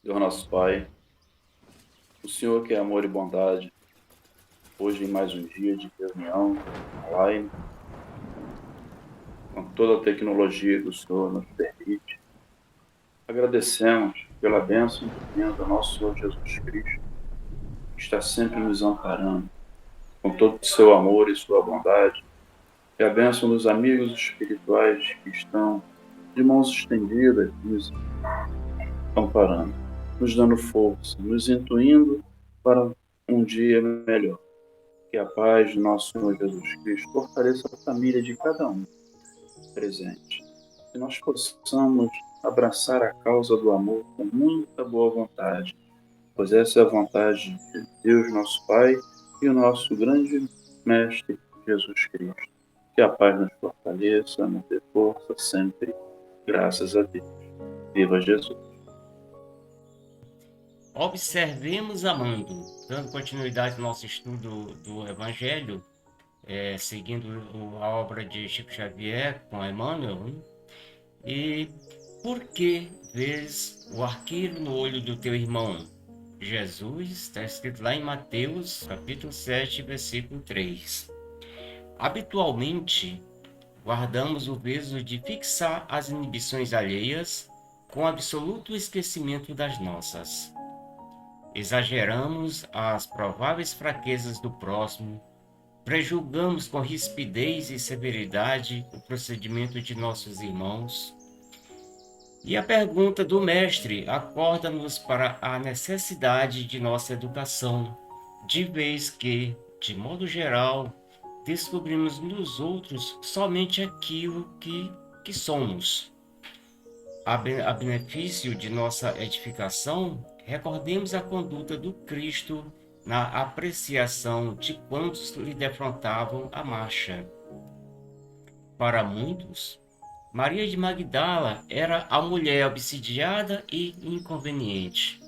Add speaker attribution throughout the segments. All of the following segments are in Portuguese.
Speaker 1: Deus nosso Pai, o Senhor que é amor e bondade, hoje em mais um dia de reunião online, com toda a tecnologia que o Senhor nos permite, agradecemos pela bênção divina do nosso Senhor Jesus Cristo, que está sempre nos amparando, com todo o seu amor e sua bondade, e a bênção dos amigos espirituais que estão de mãos estendidas, nos amparando, nos dando força, nos intuindo para um dia melhor. Que a paz de nosso Senhor Jesus Cristo fortaleça a família de cada um presente. Que nós possamos abraçar a causa do amor com muita boa vontade, pois essa é a vontade de Deus, nosso Pai, e o nosso grande Mestre Jesus Cristo. Que a paz nos fortaleça, nos dê força sempre, graças a Deus. Viva Jesus!
Speaker 2: Observemos amando, dando continuidade ao nosso estudo do Evangelho, seguindo a obra de Chico Xavier com Emmanuel, né? E por que vês o arqueiro no olho do teu irmão? Jesus, está escrito lá em Mateus, capítulo 7, versículo 3. Habitualmente, guardamos o peso de fixar as inibições alheias com absoluto esquecimento das nossas. Exageramos as prováveis fraquezas do próximo, prejulgamos com rispidez e severidade o procedimento de nossos irmãos. E a pergunta do mestre acorda-nos para a necessidade de nossa educação, de vez que, de modo geral, descobrimos nos outros somente aquilo que somos. A benefício de nossa edificação, recordemos a conduta do Cristo na apreciação de quantos lhe defrontavam a marcha. Para muitos, Maria de Magdala era a mulher obsidiada e inconveniente,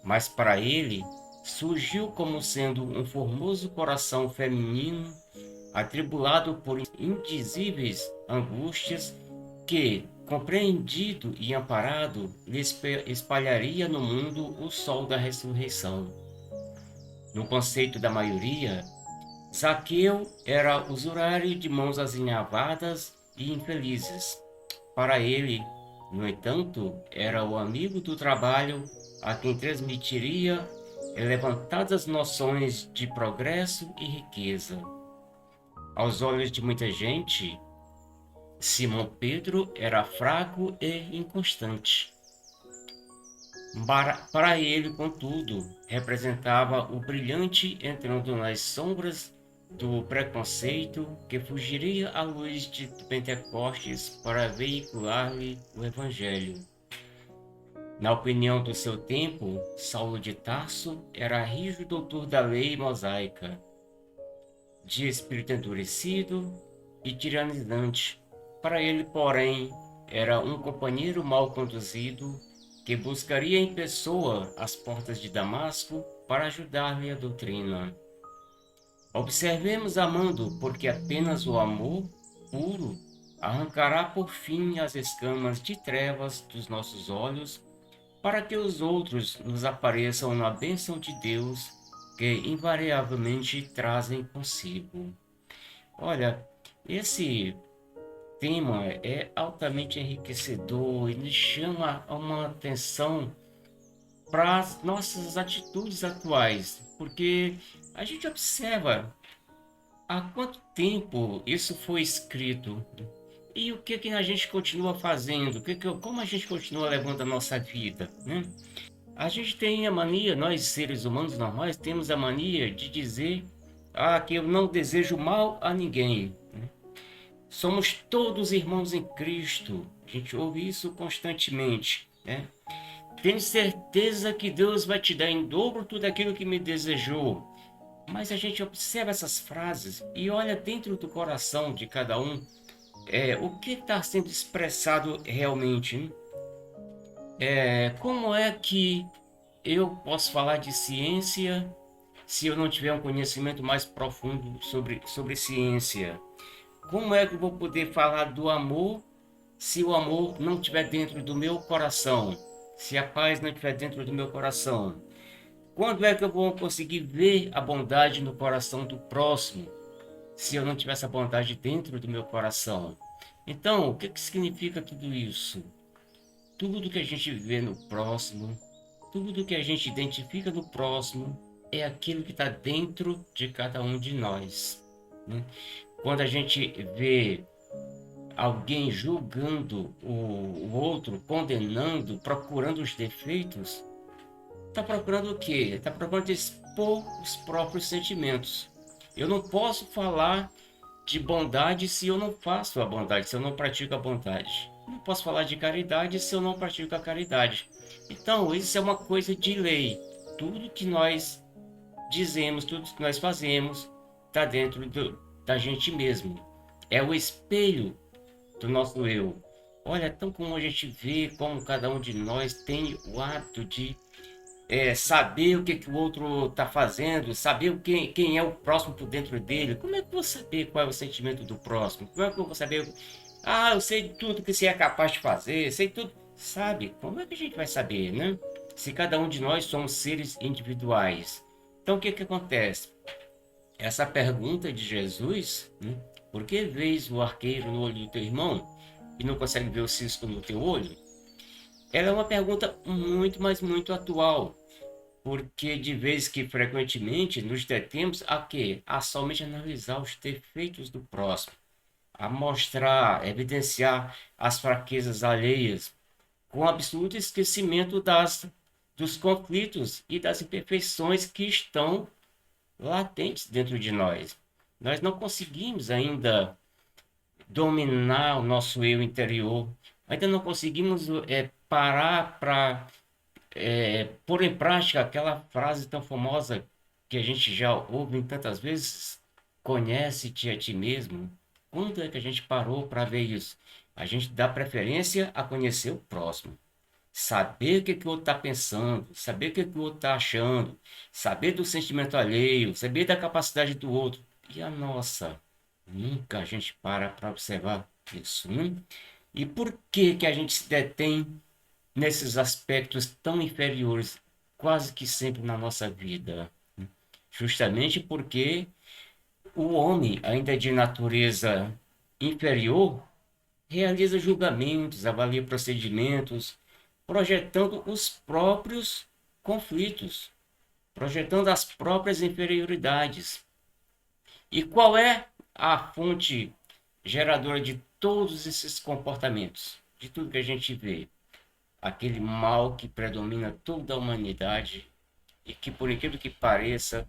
Speaker 2: mas para ele surgiu como sendo um formoso coração feminino atribulado por indizíveis angústias que, compreendido e amparado, lhe espalharia no mundo o sol da ressurreição. No conceito da maioria, Zaqueu era usurário de mãos azinhavadas e infelizes. Para ele, no entanto, era o amigo do trabalho a quem transmitiria levantadas noções de progresso e riqueza. Aos olhos de muita gente, Simão Pedro era fraco e inconstante. Para ele, contudo, representava o brilhante entrando nas sombras do preconceito que fugiria à luz de Pentecostes para veicular-lhe o Evangelho. Na opinião do seu tempo, Saulo de Tarso era rijo doutor da lei mosaica, de espírito endurecido e tiranizante. Para ele, porém, era um companheiro mal conduzido que buscaria em pessoa as portas de Damasco para ajudar-lhe a doutrina. Observemos amando, porque apenas o amor puro arrancará por fim as escamas de trevas dos nossos olhos, para que os outros nos apareçam na bênção de Deus que invariavelmente trazem consigo. Olha, esse tema é altamente enriquecedor e nos chama a uma atenção para as nossas atitudes atuais, porque a gente observa há quanto tempo isso foi escrito e o que a gente continua fazendo, como a gente continua levando a nossa vida, né? A gente tem a mania, nós seres humanos normais temos a mania de dizer que eu não desejo mal a ninguém, né? Somos todos irmãos em Cristo. A gente ouve isso constantemente, né? Tenho certeza que Deus vai te dar em dobro tudo aquilo que me desejou. Mas a gente observa essas frases e olha dentro do coração de cada um, o que está sendo expressado realmente, né? Como é que eu posso falar de ciência se eu não tiver um conhecimento mais profundo sobre ciência? Como é que eu vou poder falar do amor se o amor não estiver dentro do meu coração? se a paz não estiver dentro do meu coração, quando é que eu vou conseguir ver a bondade no coração do próximo, se eu não tiver essa bondade dentro do meu coração? Então, o que que significa tudo isso? Tudo que a gente vê no próximo, tudo que a gente identifica no próximo, é aquilo que está dentro de cada um de nós, né? Quando a gente vê alguém julgando o outro, condenando, procurando os defeitos, está procurando o quê? Está procurando expor os próprios sentimentos. Eu não posso falar de bondade se eu não faço a bondade, se eu não pratico a bondade. Eu não posso falar de caridade se eu não pratico a caridade. Então, isso é uma coisa de lei. Tudo que nós dizemos, tudo que nós fazemos, está dentro da gente mesmo. É o espelho do nosso eu. Olha, é tão como a gente vê como cada um de nós tem o hábito de saber o que, que o outro está fazendo, saber quem é o próximo por dentro dele. Como é que eu vou saber qual é o sentimento do próximo? Como é que eu vou saber? Ah, eu sei tudo que você é capaz de fazer, sei tudo. Sabe? Como é que a gente vai saber, né? Se cada um de nós somos seres individuais. Então, o que que acontece? Essa pergunta de Jesus, né? Por que vês o arqueiro no olho do teu irmão e não consegue ver o cisco no teu olho? Ela é uma pergunta muito, mas muito atual, porque de vez que frequentemente nos detemos a quê? A somente analisar os defeitos do próximo, a mostrar, evidenciar as fraquezas alheias, com absoluto esquecimento dos conflitos e das imperfeições que estão latentes dentro de nós. Nós não conseguimos ainda dominar o nosso eu interior, ainda não conseguimos parar para pôr em prática aquela frase tão famosa que a gente já ouve tantas vezes: conhece-te a ti mesmo. Quando é que a gente parou para ver isso? A gente dá preferência a conhecer o próximo, saber o que, que o outro está pensando, saber o que, que o outro está achando, saber do sentimento alheio, saber da capacidade do outro. E a nossa? Nunca a gente para observar isso, né? E por que que a gente se detém nesses aspectos tão inferiores, quase que sempre na nossa vida? Justamente porque o homem, ainda de natureza inferior, realiza julgamentos, avalia procedimentos, projetando os próprios conflitos, projetando as próprias inferioridades. E qual é a fonte geradora de todos esses comportamentos, de tudo que a gente vê? Aquele mal que predomina toda a humanidade e que, por incrível que pareça,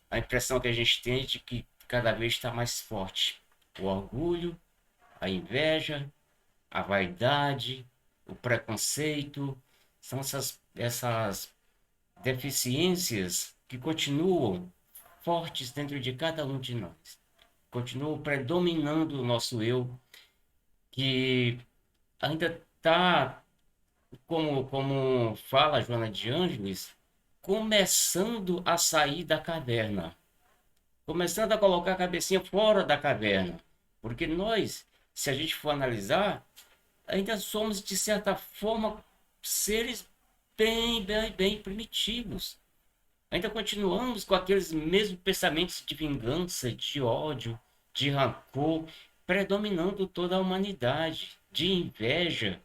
Speaker 2: a impressão que a gente tem é de que cada vez está mais forte. O orgulho, a inveja, a vaidade, o preconceito, são essas deficiências que continuam fortes dentro de cada um de nós. Continuam predominando o nosso eu, que ainda está, como fala Joana de Ângeles, começando a sair da caverna, começando a colocar a cabecinha fora da caverna. Porque nós, se a gente for analisar, ainda somos, de certa forma, seres bem primitivos. Ainda continuamos com aqueles mesmos pensamentos de vingança, de ódio, de rancor, predominando toda a humanidade, de inveja.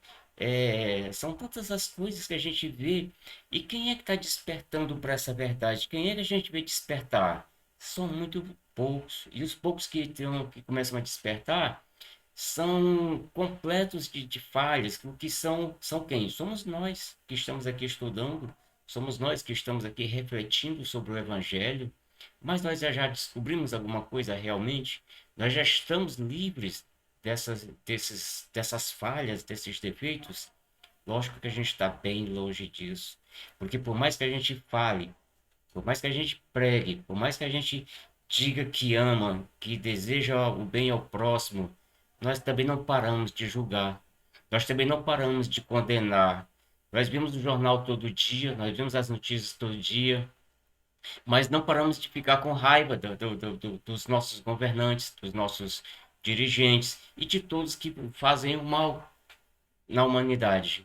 Speaker 2: São tantas as coisas que a gente vê. E quem é que está despertando para essa verdade? Quem é que a gente vê despertar? São muito poucos. E os poucos que começam a despertar são completos de falhas. O que são quem? Somos nós que estamos aqui estudando, somos nós que estamos aqui refletindo sobre o Evangelho, mas nós já descobrimos alguma coisa realmente? Nós já estamos livres dessas falhas, desses defeitos? Lógico que a gente está bem longe disso, porque por mais que a gente fale, por mais que a gente pregue, por mais que a gente diga que ama, que deseja o bem ao próximo, nós também não paramos de julgar. Nós também não paramos de condenar. Nós vimos o jornal todo dia, nós vimos as notícias todo dia, mas não paramos de ficar com raiva dos nossos governantes, dos nossos dirigentes e de todos que fazem o mal na humanidade.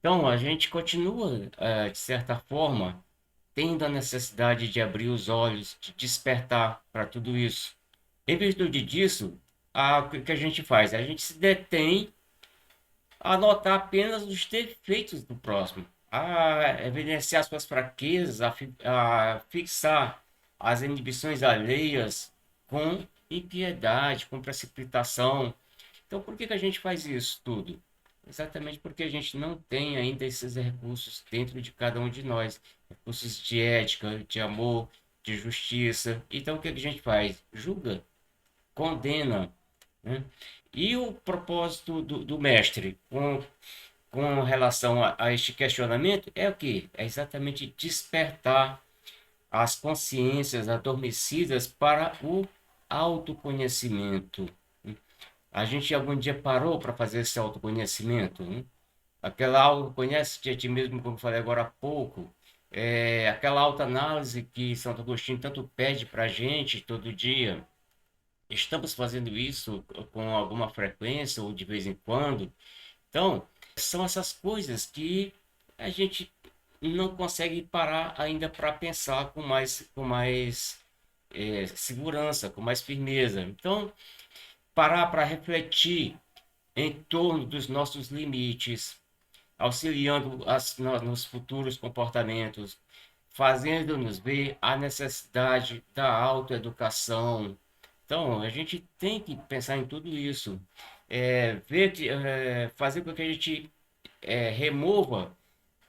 Speaker 2: Então, a gente continua, de certa forma, tendo a necessidade de abrir os olhos, de despertar para tudo isso. Em virtude disso, o que a gente faz? A gente se detém a notar apenas os defeitos do próximo, a evidenciar suas fraquezas, a fixar as inibições alheias com impiedade, com precipitação. Então, por que a gente faz isso tudo? Exatamente porque a gente não tem ainda esses recursos dentro de cada um de nós, recursos de ética, de amor, de justiça. Então, o que a gente faz? Julga, condena, né? E o propósito do mestre com relação a este questionamento é o que? É exatamente despertar as consciências adormecidas para o autoconhecimento. A gente algum dia parou para fazer esse autoconhecimento, né? Aquela conhece-te a ti mesmo, como eu falei agora há pouco, aquela autoanálise que Santo Agostinho tanto pede para a gente todo dia. Estamos fazendo isso com alguma frequência ou de vez em quando. Então, são essas coisas que a gente não consegue parar ainda para pensar com mais segurança, com mais firmeza. Então, parar para refletir em torno dos nossos limites, auxiliando nos futuros comportamentos, fazendo-nos ver a necessidade da autoeducação. Então, a gente tem que pensar em tudo isso, fazer com que a gente remova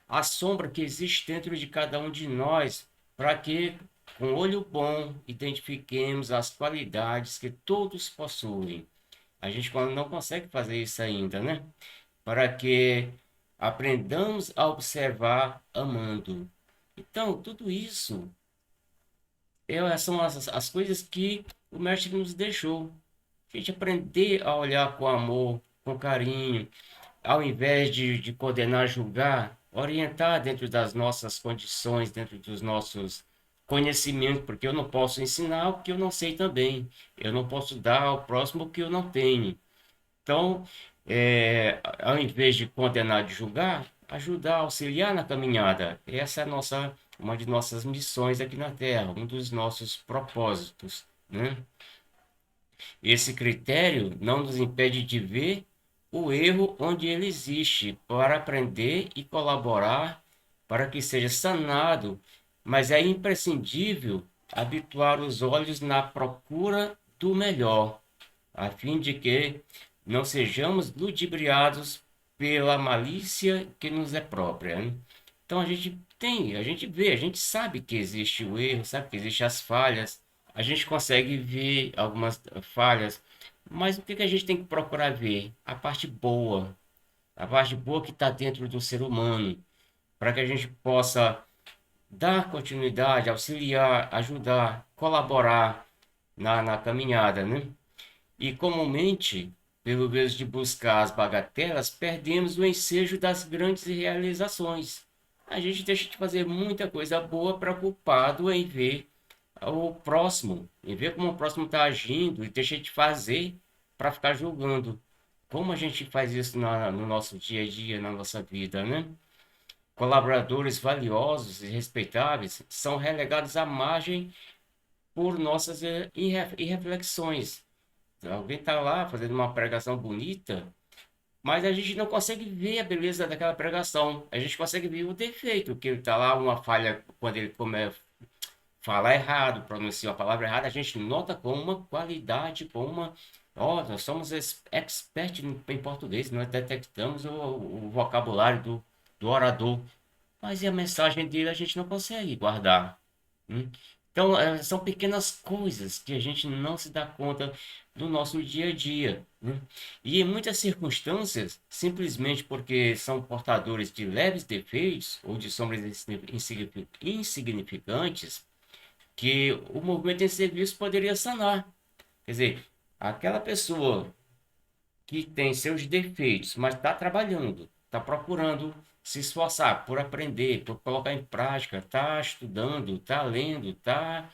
Speaker 2: a sombra que existe dentro de cada um de nós, para que, com olho bom, identifiquemos as qualidades que todos possuem. A gente não consegue fazer isso ainda, né? Para que aprendamos a observar amando. Então, tudo isso são as coisas que o mestre nos deixou. A gente aprender a olhar com amor, com carinho, ao invés de condenar, julgar, orientar dentro das nossas condições, dentro dos nossos conhecimentos, porque eu não posso ensinar o que eu não sei também. Eu não posso dar ao próximo o que eu não tenho. Então, ao invés de condenar, de julgar, ajudar, auxiliar na caminhada. Essa é uma de nossas missões aqui na Terra, um dos nossos propósitos, né? Esse critério não nos impede de ver o erro onde ele existe, para aprender e colaborar para que seja sanado, mas é imprescindível habituar os olhos na procura do melhor, a fim de que não sejamos ludibriados pela malícia que nos é própria, né? Então a gente vê, a gente sabe que existe o erro, sabe que existem as falhas, a gente consegue ver algumas falhas, mas o que a gente tem que procurar ver? A parte boa que está dentro do ser humano, para que a gente possa dar continuidade, auxiliar, ajudar, colaborar na caminhada, né? E comumente, pelo vez de buscar as bagatelas, perdemos o ensejo das grandes realizações. A gente deixa de fazer muita coisa boa preocupado em ver o próximo, em ver como o próximo está agindo e deixa de fazer para ficar julgando. Como a gente faz isso no nosso dia a dia, na nossa vida, né? Colaboradores valiosos e respeitáveis são relegados à margem por nossas irreflexões. Alguém está lá fazendo uma pregação bonita, mas a gente não consegue ver a beleza daquela pregação. A gente consegue ver o defeito, que ele está lá, uma falha quando ele fala errado, pronuncia a palavra errada, a gente nota com uma qualidade, com uma. Ó, nós somos expert em português, nós detectamos o vocabulário do orador, mas e a mensagem dele a gente não consegue guardar. Hum? Então, são pequenas coisas que a gente não se dá conta do nosso dia a dia, né? E em muitas circunstâncias, simplesmente porque são portadores de leves defeitos ou de sombras insignificantes, que o movimento em serviço poderia sanar. Quer dizer, aquela pessoa que tem seus defeitos, mas está trabalhando, está procurando se esforçar por aprender, por colocar em prática, está estudando, está lendo, está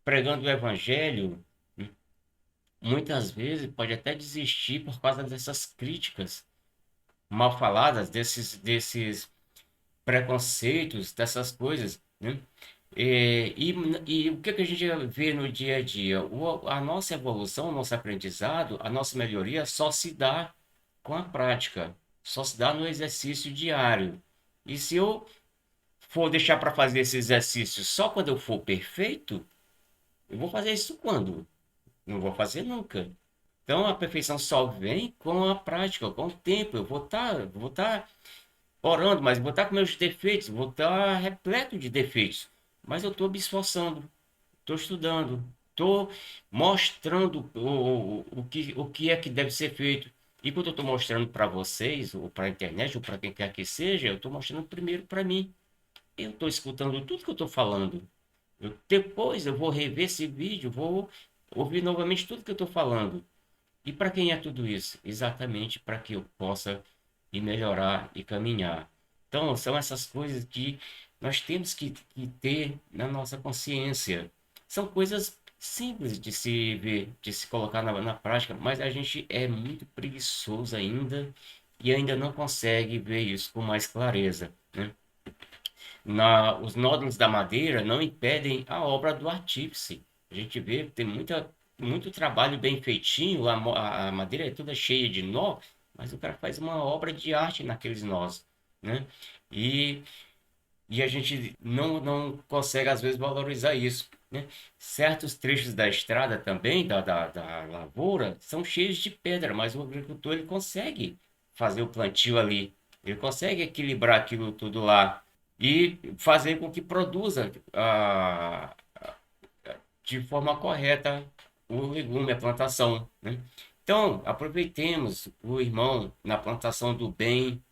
Speaker 2: pregando o evangelho, muitas vezes pode até desistir por causa dessas críticas. mal faladas, desses preconceitos, dessas coisas, né? E o que que a gente vê no dia a dia? A nossa evolução, o nosso aprendizado, a nossa melhoria só se dá com a prática, só se dá no exercício diário. E se eu for deixar para fazer esse exercício só quando eu for perfeito, eu vou fazer isso quando? Não vou fazer nunca. Então a perfeição só vem com a prática, com o tempo. Eu vou estar orando, mas vou estar com meus defeitos, vou estar repleto de defeitos. Mas eu estou me esforçando, estou estudando, estou mostrando o que é que deve ser feito. E quando eu estou mostrando para vocês, ou para a internet, ou para quem quer que seja, eu estou mostrando primeiro para mim. Eu estou escutando tudo que eu estou falando. Depois eu vou rever esse vídeo, vou ouvir novamente tudo que eu estou falando. E para quem é tudo isso? Exatamente para que eu possa ir melhorar e caminhar. Então, são essas coisas que nós temos que ter na nossa consciência. São coisas simples de se ver, de se colocar na prática, mas a gente é muito preguiçoso ainda e ainda não consegue ver isso com mais clareza, né? Os nódulos da madeira não impedem a obra do artífice. A gente vê que tem muito trabalho bem feitinho, a madeira é toda cheia de nó, mas o cara faz uma obra de arte naqueles nós, né? E, e a gente não consegue, às vezes, valorizar isso, né? Certos trechos da estrada também, da lavoura, são cheios de pedra, mas o agricultor ele consegue fazer o plantio ali, ele consegue equilibrar aquilo tudo lá e fazer com que produza de forma correta o legume, a plantação, né? Então, aproveitemos o irmão na plantação do bem,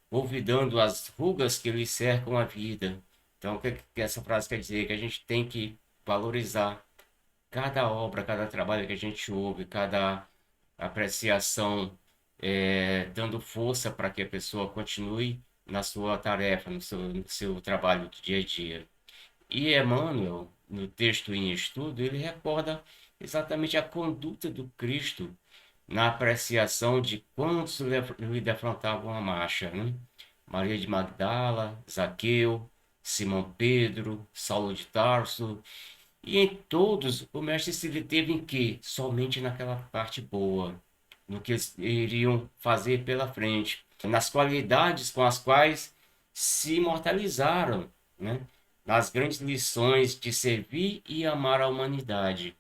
Speaker 2: olvidando as rugas que lhe cercam a vida. Então, o que essa frase quer dizer? Que a gente tem que valorizar cada obra, cada trabalho que a gente ouve, cada apreciação, dando força para que a pessoa continue na sua tarefa, no seu trabalho do dia a dia. E Emmanuel, no texto em estudo, ele recorda exatamente a conduta do Cristo na apreciação de quantos lhe defrontavam a marcha, né? Maria de Magdala, Zaqueu, Simão Pedro, Saulo de Tarso, e em todos o mestre se deteve em quê? Somente naquela parte boa, no que eles iriam fazer pela frente, nas qualidades com as quais se imortalizaram, né? Nas grandes lições de servir e amar a humanidade.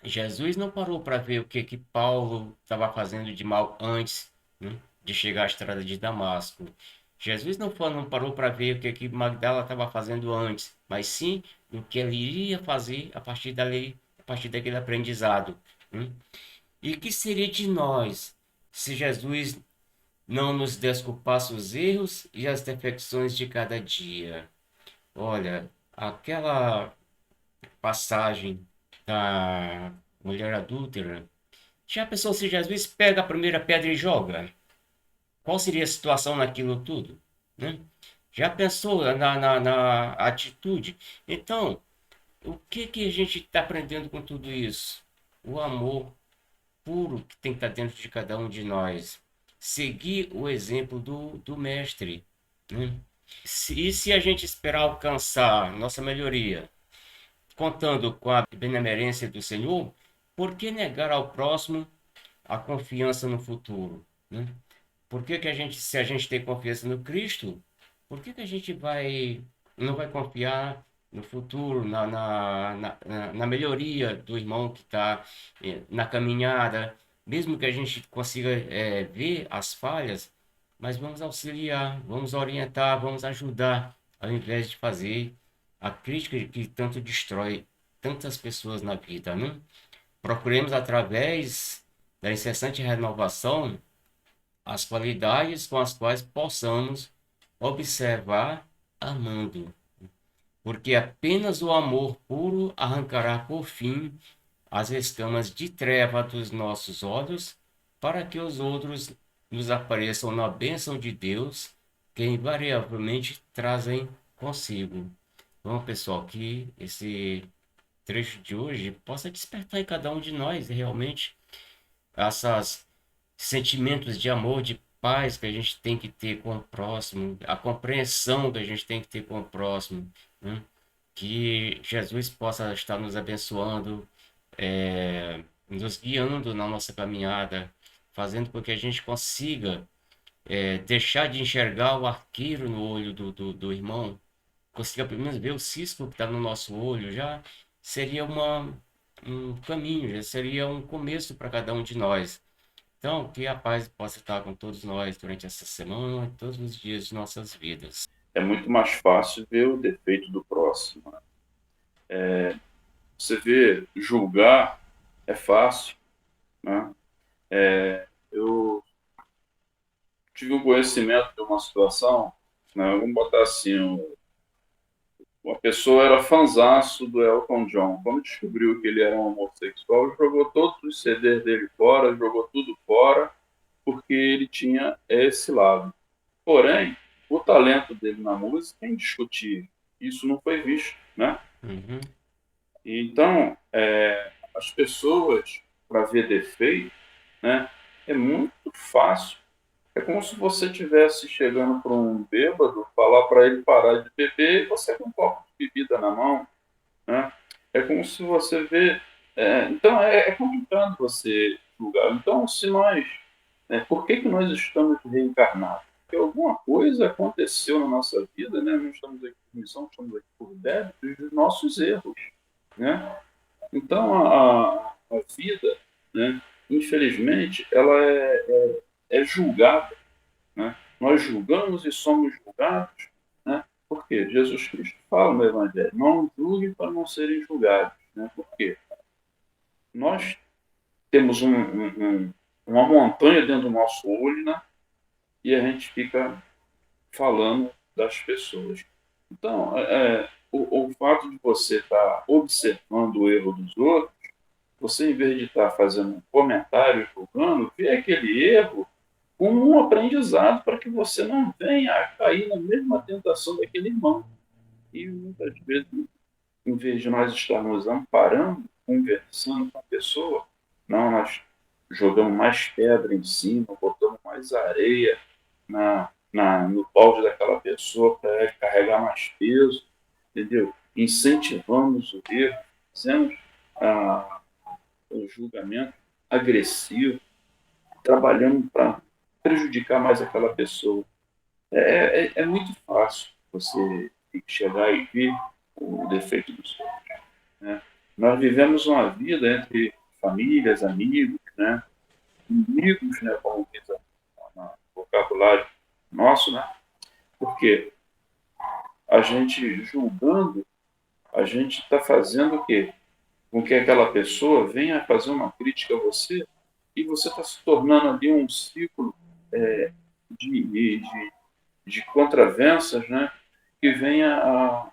Speaker 2: Jesus não parou para ver o que Paulo estava fazendo de mal antes, né, de chegar à estrada de Damasco. Jesus não parou para ver o que Magdala estava fazendo antes, mas sim o que ele iria fazer a partir dali, a partir daquele aprendizado, né? E o que seria de nós se Jesus não nos desculpasse os erros e as defecções de cada dia? Olha, aquela passagem da mulher adúltera. Já pensou se Jesus pega a primeira pedra e joga? Qual seria a situação naquilo tudo? Né? Já pensou na atitude? Então, o que a gente está aprendendo com tudo isso? O amor puro que tem que estar dentro de cada um de nós. Seguir o exemplo do mestre. Né? E se a gente esperar alcançar nossa melhoria contando com a benemerência do Senhor, por que negar ao próximo a confiança no futuro, né? Por que que se a gente tem confiança no Cristo, por que que a gente não vai confiar no futuro, na melhoria do irmão que está na caminhada, mesmo que a gente consiga ver as falhas, mas vamos auxiliar, vamos orientar, vamos ajudar, ao invés de fazer a crítica que tanto destrói tantas pessoas na vida, né? Procuremos, através da incessante renovação, as qualidades com as quais possamos observar amando, porque apenas o amor puro arrancará por fim as escamas de treva dos nossos olhos, para que os outros nos apareçam na bênção de Deus, que invariavelmente trazem consigo. Bom, pessoal, que esse trecho de hoje possa despertar em cada um de nós realmente esses sentimentos de amor, de paz que a gente tem que ter com o próximo, a compreensão que a gente tem que ter com o próximo, né? Que Jesus possa estar nos abençoando, nos guiando na nossa caminhada, fazendo com que a gente consiga deixar de enxergar o arqueiro no olho do irmão, consiga pelo menos ver o cisco que está no nosso olho, já seria um caminho, já seria um começo para cada um de nós. Então, que a paz possa estar com todos nós durante essa semana e todos os dias de nossas vidas.
Speaker 1: É muito mais fácil ver o defeito do próximo, né? Você vê, julgar é fácil, né? Eu tive um conhecimento de uma situação, né? Vamos botar assim, uma pessoa era fanzaço do Elton John. Quando descobriu que ele era um homossexual, jogou todos os CDs dele fora, jogou tudo fora, porque ele tinha esse lado. Porém, o talento dele na música é indiscutível. Isso não foi visto, né?
Speaker 2: Uhum,
Speaker 1: Então, as pessoas, para ver defeito, né, é muito fácil. É como se você estivesse chegando para um bêbado, falar para ele parar de beber e você com um copo de bebida na mão, né? É como se você vê. Então, é complicado você julgar. Então, se nós. Por que nós estamos reencarnados? Porque alguma coisa aconteceu na nossa vida, né? Não estamos aqui por missão, estamos aqui por débitos dos nossos erros, né? Então, a vida, né, infelizmente, ela é julgada, né? Nós julgamos e somos julgados, né? Por quê? Jesus Cristo fala no Evangelho, não julguem para não serem julgados, né? Por quê? Nós temos uma montanha dentro do nosso olho, né? E a gente fica falando das pessoas. Então, o fato de você estar observando o erro dos outros, você, em vez de estar fazendo um comentário, julgando, vê aquele erro como um aprendizado para que você não venha a cair na mesma tentação daquele irmão. E muitas vezes, em vez de nós estarmos amparando, conversando com a pessoa, não, nós jogamos mais pedra em cima, botamos mais areia no balde daquela pessoa para ela carregar mais peso, entendeu? Incentivamos o erro, fazemos o julgamento agressivo, trabalhando para prejudicar mais aquela pessoa. É muito fácil você chegar e ver o defeito do outros, né? Nós vivemos uma vida entre famílias, amigos, né? Inimigos, né? Como diz no vocabulário nosso, né? Porque a gente julgando, a gente está fazendo o quê? Com que aquela pessoa venha fazer uma crítica a você e você está se tornando ali um ciclo de, de, de contravenças, né? Que venha a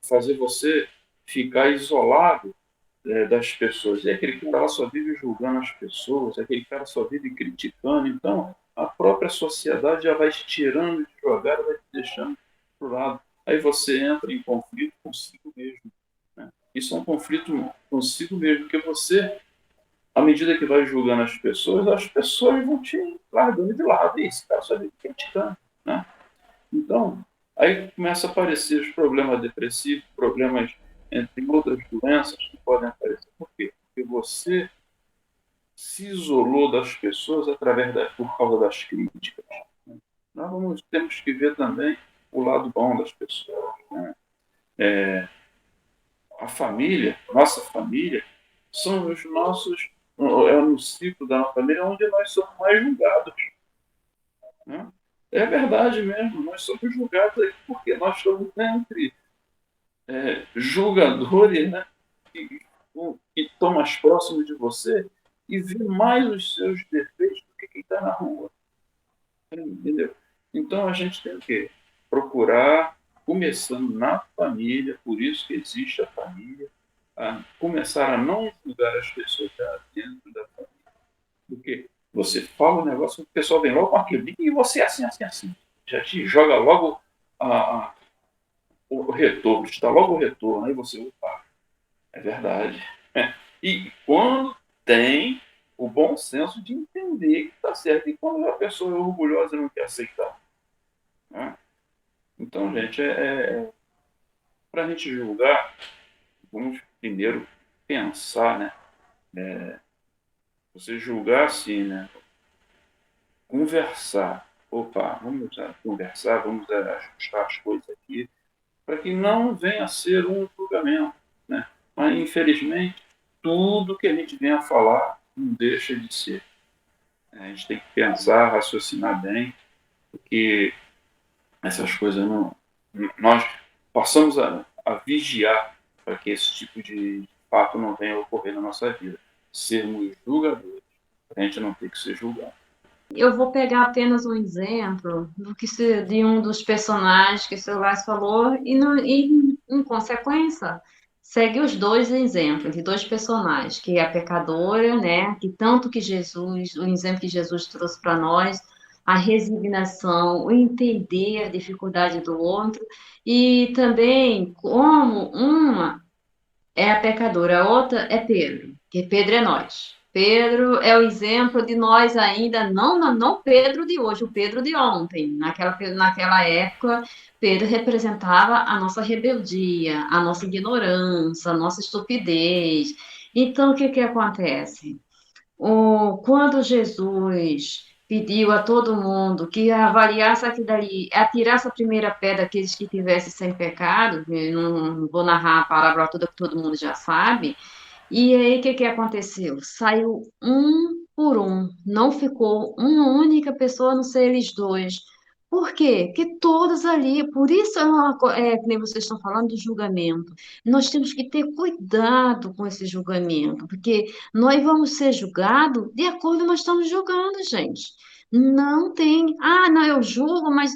Speaker 1: fazer você ficar isolado das pessoas. E aquele cara só vive julgando as pessoas, aquele cara só vive criticando. Então, a própria sociedade já vai te tirando de jogada, vai te deixando para o lado. Aí você entra em conflito consigo mesmo, né? Isso é um conflito consigo mesmo, porque você, à medida que vai julgando as pessoas vão te largando de lado. E esse cara só vive criticando, né? Então, aí começa a aparecer os problemas depressivos, problemas entre outras doenças que podem aparecer. Por quê? Porque você se isolou das pessoas por causa das críticas. Temos que ver também o lado bom das pessoas, né? A família, nossa família, são os nossos. É no ciclo da nossa família onde nós somos mais julgados, né? É verdade mesmo, nós somos julgados aí porque nós estamos entre julgadores, né, que, que estão mais próximos de você e vê mais os seus defeitos do que quem está na rua. Entendeu? Então a gente tem o quê? Procurar, começando na família, por isso que existe a família, a começar a não julgar as pessoas já dentro da família. Porque você fala um negócio, o pessoal vem logo com aquilo, e você é assim, assim, assim. Já te joga logo o retorno, te dá logo o retorno, aí você, opa, é verdade. E quando tem, o bom senso de entender que está certo e quando a pessoa é orgulhosa e não quer aceitar. Né? Então, gente, para a gente julgar, vamos primeiro pensar, né? Você julgar assim, né? Conversar. Opa, vamos conversar, vamos ajustar as coisas aqui, para que não venha a ser um julgamento. Né? Mas, infelizmente, tudo que a gente vem a falar não deixa de ser. A gente tem que pensar, raciocinar bem, porque essas coisas não. Nós passamos a vigiar para que esse tipo de fato não venha a ocorrer na nossa vida. Sermos julgadores, a gente não tem que ser julgado.
Speaker 3: Eu vou pegar apenas um exemplo de um dos personagens que o seu Vaz falou e, em consequência, segue os dois exemplos de dois personagens, que é a pecadora, né? Que tanto que Jesus, o exemplo que Jesus trouxe para nós, a resignação, o entender a dificuldade do outro e também como uma é a pecadora, a outra é Pedro, que Pedro é nós. Pedro é o exemplo de nós ainda, não Pedro de hoje, o Pedro de ontem. Naquela época, Pedro representava a nossa rebeldia, a nossa ignorância, a nossa estupidez. Então, o que que acontece? Quando Jesus pediu a todo mundo que avaliasse aquilo dali, atirasse a primeira pedra aqueles que tivessem sem pecado, eu não vou narrar a palavra toda que todo mundo já sabe, e aí, o que que aconteceu? Saiu um por um, não ficou uma única pessoa, a não ser eles dois. Por quê? Porque todos ali, por isso que nem vocês estão falando do julgamento. Nós temos que ter cuidado com esse julgamento, porque nós vamos ser julgados de acordo com que nós estamos julgando, gente. Não tem, não, eu julgo, mas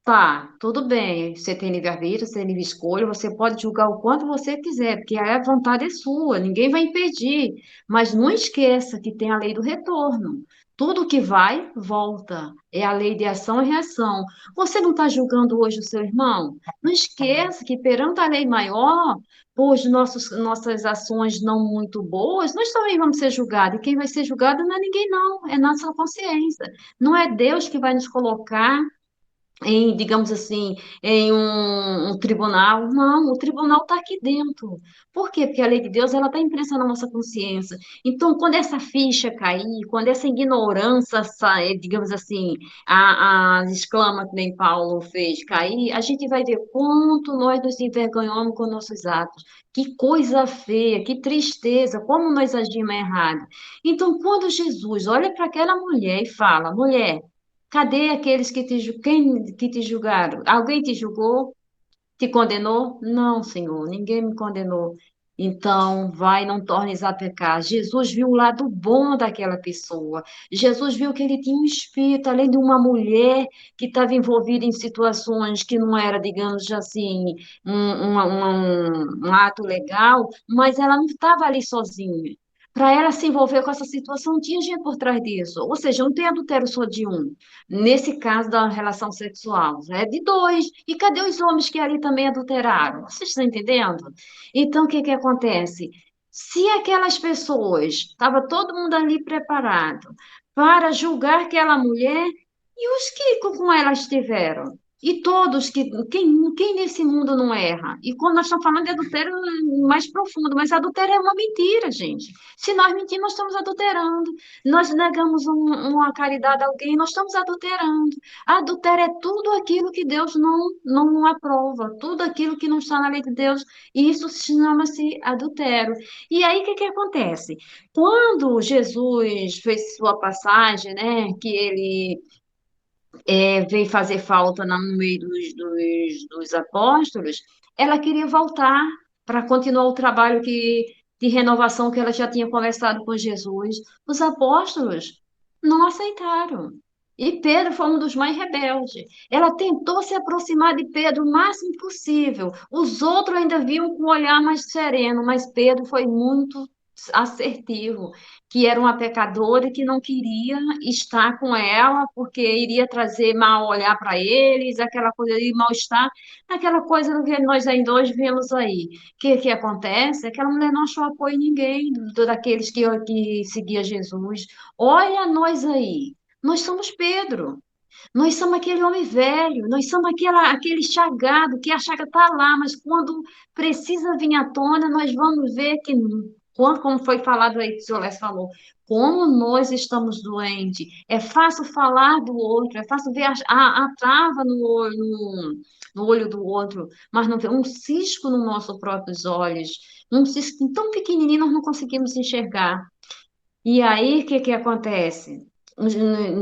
Speaker 3: tá, tudo bem. Você tem livre-arbítrio, você tem livre escolha, você pode julgar o quanto você quiser, porque aí a vontade é sua, ninguém vai impedir. Mas não esqueça que tem a lei do retorno. Tudo que vai, volta. É a lei de ação e reação. Você não está julgando hoje o seu irmão? Não esqueça que perante a lei maior, por nossas ações não muito boas, nós também vamos ser julgados. E quem vai ser julgado não é ninguém, não. É nossa consciência. Não é Deus que vai nos colocar em, digamos assim, em um tribunal. Não, o tribunal está aqui dentro. Por quê? Porque a lei de Deus ela está impressa na nossa consciência. Então, quando essa ficha cair, quando essa ignorância, digamos assim, a exclama que nem Paulo fez cair, a gente vai ver quanto nós nos envergonhamos com nossos atos. Que coisa feia, que tristeza, como nós agimos errado. Então, quando Jesus olha para aquela mulher e fala, mulher, cadê aqueles que te julgaram? Alguém te julgou? Te condenou? Não, Senhor, ninguém me condenou. Então, vai, não tornes a pecar. Jesus viu o lado bom daquela pessoa. Jesus viu que ele tinha um espírito, além de uma mulher que estava envolvida em situações que não era, digamos assim, um ato legal, mas ela não estava ali sozinha. Para ela se envolver com essa situação, tinha gente por trás disso. Ou seja, não tem adultério só de um. Nesse caso da relação sexual, é de dois. E cadê os homens que ali também adulteraram? Vocês estão entendendo? Então, o que que acontece? Se aquelas pessoas, estava todo mundo ali preparado para julgar aquela mulher, e os que com ela estiveram? E todos quem nesse mundo não erra? E quando nós estamos falando de adultério mais profundo, mas adultério é uma mentira, gente. Se nós mentimos, nós estamos adulterando. Nós negamos uma caridade a alguém, nós estamos adulterando. Adultério é tudo aquilo que Deus não aprova, tudo aquilo que não está na lei de Deus, e isso chama-se adultério. E aí, o que que acontece? Quando Jesus fez sua passagem, né, que ele veio fazer falta no meio dos apóstolos, ela queria voltar para continuar o trabalho de renovação que ela já tinha conversado com Jesus. Os apóstolos não aceitaram. E Pedro foi um dos mais rebeldes. Ela tentou se aproximar de Pedro o máximo possível. Os outros ainda viam com um olhar mais sereno, mas Pedro foi muito assertivo, que era uma pecadora e que não queria estar com ela porque iria trazer mal olhar para eles, aquela coisa de mal-estar, aquela coisa que nós ainda hoje vemos aí. O que acontece? Aquela mulher não achou apoio em ninguém, daqueles que seguia Jesus. Olha nós aí, nós somos Pedro. Nós somos aquele homem velho, nós somos aquele chagado, que a chaga está lá, mas quando precisa vir à tona, nós vamos ver que, como foi falado aí, que o senhor Les falou, como nós estamos doentes. É fácil falar do outro, é fácil ver a trava no olho do outro, mas não vê um cisco nos nossos próprios olhos, um cisco tão pequenininho nós não conseguimos enxergar. E aí, o que que acontece?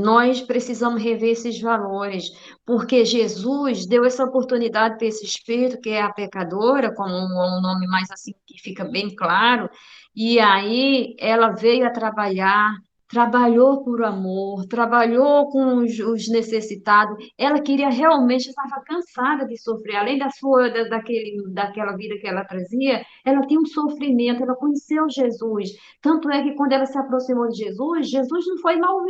Speaker 3: Nós precisamos rever esses valores, porque Jesus deu essa oportunidade para esse espírito, que é a pecadora, como um nome mais assim que fica bem claro, e aí ela veio a trabalhar, trabalhou por amor, trabalhou com os necessitados, ela queria realmente, estava cansada de sofrer, além daquela vida que ela trazia, ela tinha um sofrimento, ela conheceu Jesus, tanto é que quando ela se aproximou de Jesus, Jesus não foi mal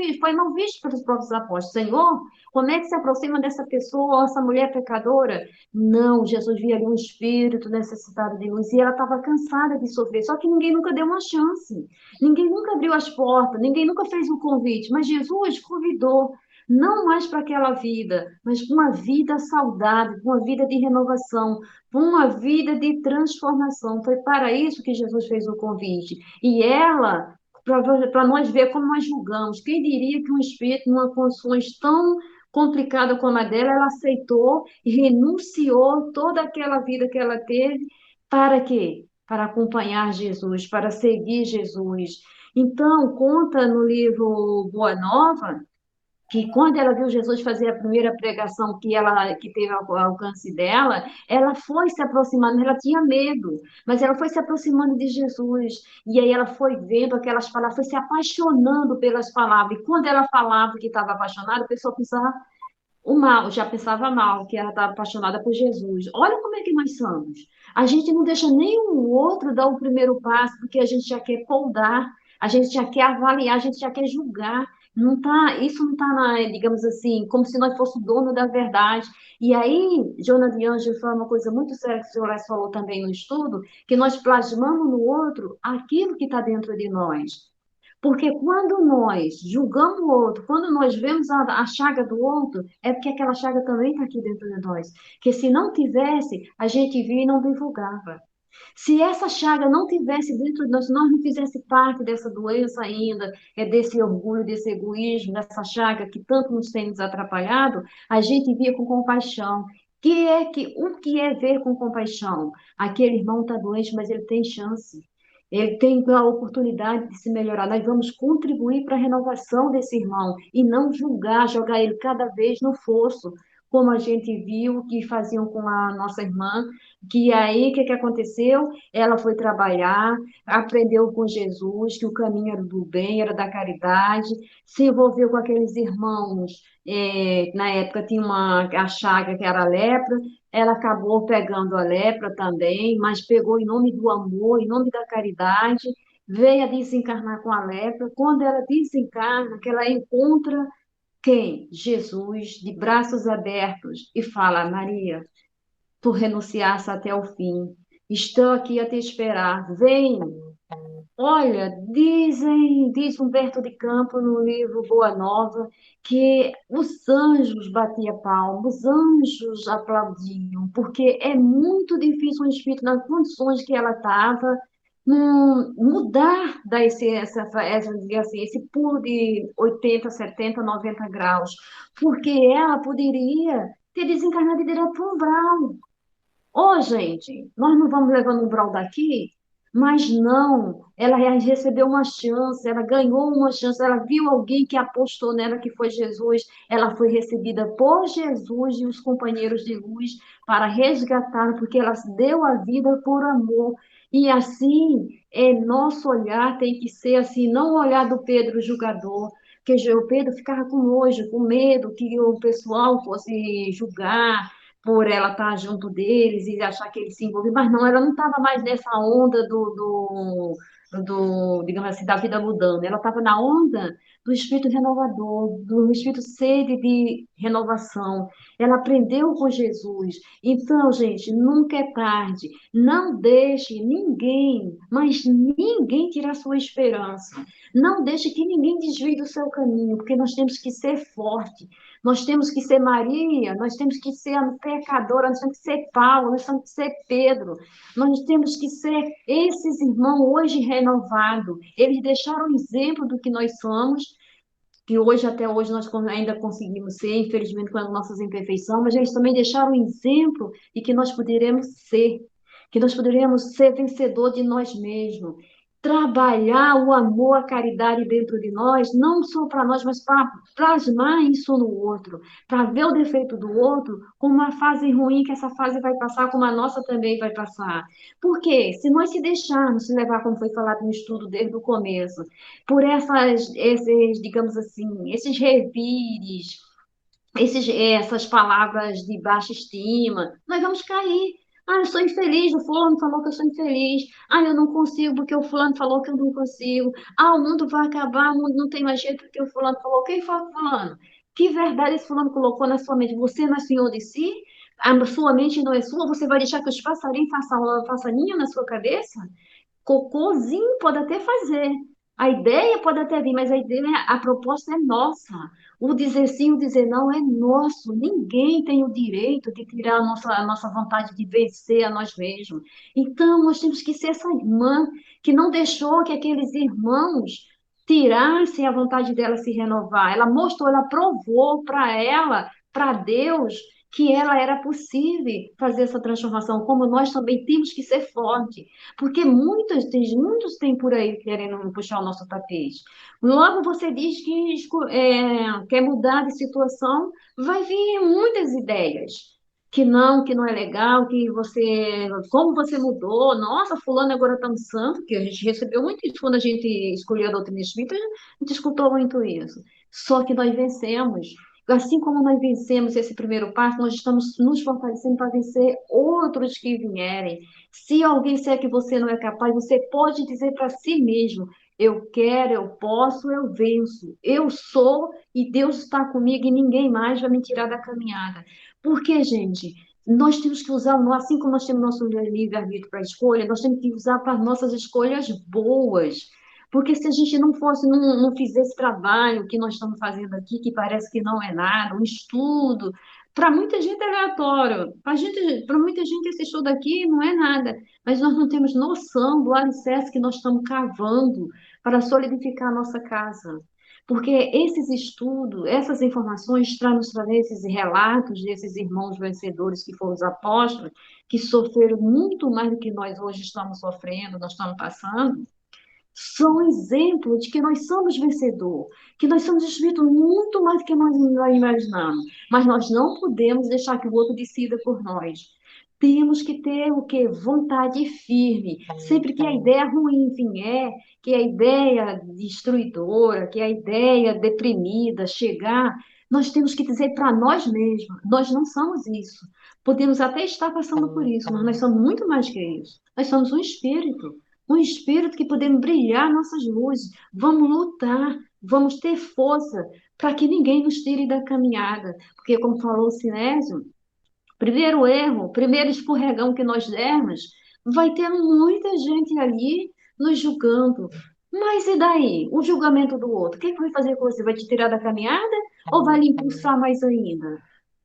Speaker 3: visto pelos próprios apóstolos. Senhor, como é que se aproxima dessa pessoa, essa mulher pecadora? Não, Jesus via ali um espírito necessitado de luz e ela estava cansada de sofrer. Só que ninguém nunca deu uma chance, ninguém nunca abriu as portas, ninguém nunca fez um convite, mas Jesus convidou. Não mais para aquela vida, mas para uma vida saudável, para uma vida de renovação, para uma vida de transformação. Foi para isso que Jesus fez o convite. E ela, para nós ver como nós julgamos, quem diria que um espírito, numa condições tão complicada como a dela, ela aceitou e renunciou toda aquela vida que ela teve, para quê? Para acompanhar Jesus, para seguir Jesus. Então, conta no livro Boa Nova, que quando ela viu Jesus fazer a primeira pregação que teve ao alcance dela, ela foi se aproximando, ela tinha medo, mas ela foi se aproximando de Jesus, e aí ela foi vendo aquelas palavras, foi se apaixonando pelas palavras, e quando ela falava que estava apaixonada, o pessoal pensava o mal, já pensava mal, que ela estava apaixonada por Jesus. Olha como é que nós somos. A gente não deixa nem o outro dar o primeiro passo, porque a gente já quer poldar, a gente já quer avaliar, a gente já quer julgar. Não tá, isso não está, digamos assim, como se nós fôssemos dono da verdade. E aí, Joana de Anjos fala uma coisa muito séria que o senhor Les falou também no estudo, que nós plasmamos no outro aquilo que está dentro de nós. Porque quando nós julgamos o outro, quando nós vemos a chaga do outro, é porque aquela chaga também está aqui dentro de nós. Que se não tivesse, a gente via e não divulgava. Se essa chaga não tivesse dentro de nós, se nós não fizesse parte dessa doença ainda, desse orgulho, desse egoísmo, dessa chaga que tanto nos tem nos atrapalhado, a gente via com compaixão. O que é ver com compaixão? Aquele irmão está doente, mas ele tem chance. Ele tem a oportunidade de se melhorar. Nós vamos contribuir para a renovação desse irmão e não julgar, jogar ele cada vez no fosso, como a gente viu que faziam com a nossa irmã, que aí o que aconteceu? Ela foi trabalhar, aprendeu com Jesus que o caminho era do bem, era da caridade, se envolveu com aqueles irmãos. Na época tinha a chaga que era a lepra, ela acabou pegando a lepra também, mas pegou em nome do amor, em nome da caridade, veio a desencarnar com a lepra. Quando ela desencarna, que ela encontra quem? Jesus, de braços abertos, e fala: Maria, tu renunciaste até o fim. Estou aqui a te esperar. Vem. Olha, diz Humberto de Campos no livro Boa Nova, que os anjos batiam palmas, os anjos aplaudiam, porque é muito difícil um espírito, nas condições que ela estava, mudar digamos assim, esse pulo de 80, 70, 90 graus, porque ela poderia ter desencarnado direto para o umbral. Ô, gente, nós não vamos levando um brau daqui, mas não, ela recebeu uma chance, ela ganhou uma chance, ela viu alguém que apostou nela, que foi Jesus, ela foi recebida por Jesus e os companheiros de luz para resgatar, porque ela deu a vida por amor. E assim, nosso olhar tem que ser assim, não o olhar do Pedro julgador, porque o Pedro ficava com nojo, com medo que o pessoal fosse julgar, por ela estar junto deles e achar que eles se envolviam, mas não, ela não estava mais nessa onda digamos assim, da vida mudando. Ela estava na onda do espírito renovador, do espírito sede de renovação. Ela aprendeu com Jesus. Então, gente, nunca é tarde. Não deixe ninguém, mas ninguém tirar sua esperança. Não deixe que ninguém desvie do seu caminho, porque nós temos que ser forte. Nós temos que ser Maria, nós temos que ser a pecadora, nós temos que ser Paulo, nós temos que ser Pedro, nós temos que ser esses irmãos hoje renovados. Eles deixaram exemplo do que nós somos, que hoje, até hoje, nós ainda conseguimos ser, infelizmente, com as nossas imperfeições, mas eles também deixaram exemplo de que nós poderíamos ser vencedor de nós mesmos. Trabalhar o amor, a caridade dentro de nós, não só para nós, mas para plasmar isso no outro, para ver o defeito do outro como uma fase ruim, que essa fase vai passar, como a nossa também vai passar. Porque se nós se deixarmos se levar, como foi falado no estudo desde o começo, por esses, digamos assim, esses revires, essas palavras de baixa estima, nós vamos cair. Ah, eu sou infeliz, o fulano falou que eu sou infeliz. Ah, eu não consigo porque o fulano falou que eu não consigo. Ah, o mundo vai acabar, o mundo não tem mais jeito porque o fulano falou. Quem foi o fulano? Que verdade esse fulano colocou na sua mente? Você não é senhor de si? A sua mente não é sua? Você vai deixar que os passarinhos façam ninho na sua cabeça? Cocôzinho pode até fazer. A ideia pode até vir, mas a ideia, a proposta é nossa. O dizer sim, o dizer não é nosso. Ninguém tem o direito de tirar a nossa vontade de vencer a nós mesmos. Então, nós temos que ser essa irmã que não deixou que aqueles irmãos tirassem a vontade dela se renovar. Ela mostrou, ela provou para ela, para Deus, que ela era possível fazer essa transformação, como nós também temos que ser fortes. Porque muitos têm por aí querendo puxar o nosso tapete. Logo você diz que quer mudar de situação, vai vir muitas ideias. Que não é legal, como você mudou, nossa, fulano agora é tão santo, que a gente recebeu muito isso quando a gente escolheu a doutrina espírita, a gente escutou muito isso. Só que nós vencemos. Assim como nós vencemos esse primeiro passo, nós estamos nos fortalecendo para vencer outros que vierem. Se alguém disser que você não é capaz, você pode dizer para si mesmo: eu quero, eu posso, eu venço. Eu sou e Deus está comigo e ninguém mais vai me tirar da caminhada. Porque, gente, nós temos que usar, assim como nós temos nosso livre-arbítrio para escolha, nós temos que usar para nossas escolhas boas. Porque se a gente não fizesse esse trabalho que nós estamos fazendo aqui, que parece que não é nada, um estudo, para muita gente é aleatório. Para muita gente esse estudo aqui não é nada. Mas nós não temos noção do alicerce que nós estamos cavando para solidificar a nossa casa. Porque esses estudos, essas informações nos trazem esses relatos desses irmãos vencedores que foram os apóstolos, que sofreram muito mais do que nós hoje estamos sofrendo, nós estamos passando, são exemplos de que nós somos vencedor, que nós somos espíritos muito mais do que nós imaginamos. Mas nós não podemos deixar que o outro decida por nós. Temos que ter o quê? Vontade firme. Sempre que a ideia ruim vier, que a ideia destruidora, que a ideia deprimida chegar, nós temos que dizer para nós mesmos: nós não somos isso. Podemos até estar passando por isso, mas nós somos muito mais que isso. Nós somos um espírito que podemos brilhar nossas luzes. Vamos lutar, vamos ter força para que ninguém nos tire da caminhada. Porque, como falou o Sinésio, primeiro erro, primeiro escorregão que nós dermos, vai ter muita gente ali nos julgando. Mas e daí? O julgamento do outro, o que vai fazer com você? Vai te tirar da caminhada ou vai lhe impulsar mais ainda?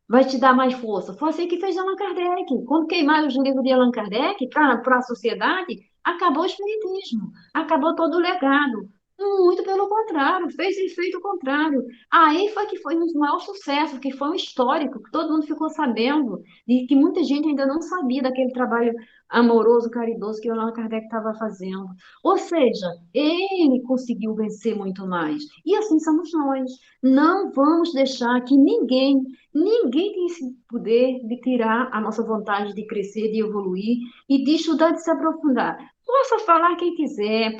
Speaker 3: Vai te dar mais força. Foi assim que fez Allan Kardec. Quando queimaram os livros de Allan Kardec para a sociedade, acabou o espiritismo, acabou todo o legado. Muito pelo contrário, fez efeito contrário. Aí foi que foi um maior sucesso, que foi um histórico, que todo mundo ficou sabendo, e que muita gente ainda não sabia daquele trabalho amoroso, caridoso que o Allan Kardec estava fazendo. Ou seja, ele conseguiu vencer muito mais. E assim somos nós. Não vamos deixar que ninguém tem esse poder de tirar a nossa vontade de crescer, de evoluir e de estudar, de se aprofundar. Possa falar quem quiser,